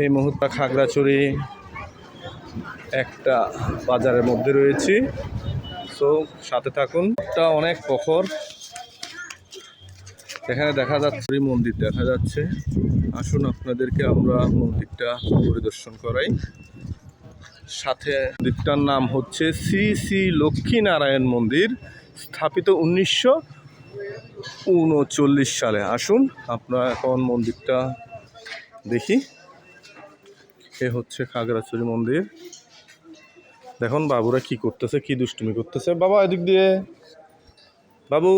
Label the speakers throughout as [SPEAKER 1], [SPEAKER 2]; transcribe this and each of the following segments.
[SPEAKER 1] এই মুহূর্তে খাগড়াছড়ি একটা বাজারের মধ্যে রয়েছি, সো সাথে থাকুন। এটা অনেক প্রখর, এখানে দেখা যাচ্ছে মন্দির দেখা যাচ্ছে। আসুন আপনাদেরকে আমরা মন্দিরটা পরিদর্শন করাই। সাথে মন্দিরটার নাম হচ্ছে শ্রী শ্রী লক্ষ্মীনারায়ণ মন্দির, স্থাপিত 1939 সালে। আসুন আমরা এখন মন্দিরটা দেখি। এ হচ্ছে খাগড়াছড়ি মন্দির। দেখুন বাবুরা কি করতেছে, কি দুষ্টুমি করতেছে। বাবা এদিক দিয়ে, বাবু।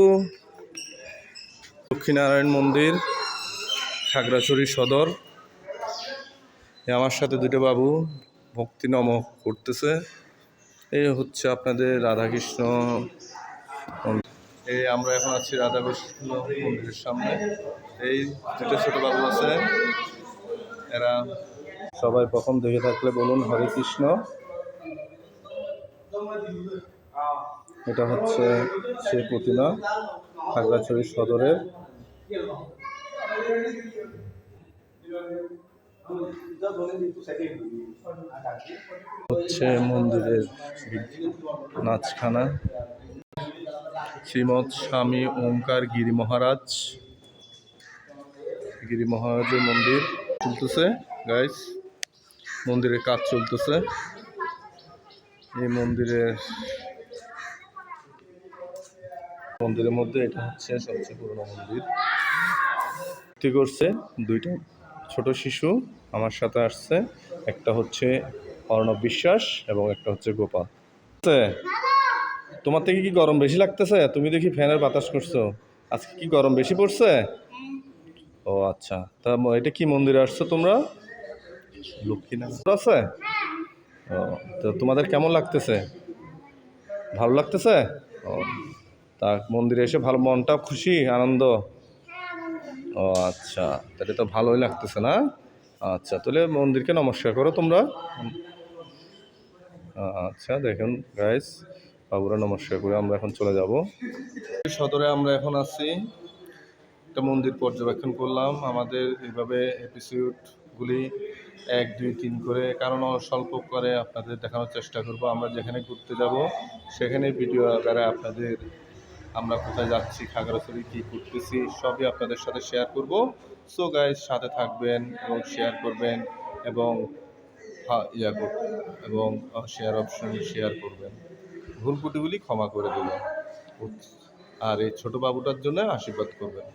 [SPEAKER 1] লক্ষ্মীনারায়ণ মন্দির, খাগড়াছড়ি সদর। আমার সাথে দুটো বাবু ভক্তি নম করতেছে। এই হচ্ছে আপনাদের রাধাকৃষ্ণ মন্দির। এই আমরা এখন আছি রাধাকৃষ্ণ মন্দিরের সামনে। এই দুটো ছোট বাবু আছে, এরা সবাই প্রথম দেখে থাকলে বলুন হরে কৃষ্ণ। এটা হচ্ছে সেই প্রতিমা খাগড়াছড়ি সদরের। হচ্ছে মন্দিরের নাচখানা। শ্রীমৎ স্বামী ওঙ্কার গিরি মহারাজের মন্দির চলতেছে গাইস, মন্দিরের কাজ চলতেছে। এই মন্দিরের মধ্যে এটা হচ্ছে সবচেয়ে পুরনো মন্দির। ঠিক করছে দুইটা ছোট শিশু আমার সাথে আসছে, একটা হচ্ছে অর্ণব বিশ্বাস এবং একটা হচ্ছে গোপাল। তোমার থেকে কি গরম বেশি লাগতেছে? তুমি দেখি ফ্যানের বাতাস করছো, আজকে কি গরম বেশি পড়ছে? ও আচ্ছা, তা এটা কি মন্দিরে আসছো তোমরা? লক্ষ্মীনারায়ণ আছে। ও, তো তোমাদের কেমন লাগতেছে? ভালো লাগতেছে? ও, তা মন্দিরে এসে ভালো, মনটা খুশি, আনন্দ? ও আচ্ছা, তাহলে তো ভালোই লাগতেছে না? আচ্ছা, তাহলে মন্দিরকে নমস্কার করো তোমরা। আচ্ছা দেখুন গাইস, বাবুরা নমস্কার করে আমরা এখন চলে যাব সদরে। আমরা এখন আছি, একটা মন্দির পর্যবেক্ষণ করলাম। আমাদের এইভাবে এপিসোডগুলি 1, 2, 3 করে, কারণ স্বল্প করে আপনাদের দেখানোর চেষ্টা করব। আমরা যেখানে ঘুরতে যাব সেখানে ভিডিও আকারে আপনাদের, আমরা কোথায় যাচ্ছি, খাগড়াছড়ি কী করতেছি, সবই আপনাদের সাথে শেয়ার করব। সো গাইস, সাথে থাকবেন এবং শেয়ার করবেন এবং এবং শেয়ার অপশন শেয়ার করবেন। ভুল ত্রুটিগুলি ক্ষমা করে দেবেন আর এই ছোট বাবুটার জন্য আশীর্বাদ করবেন।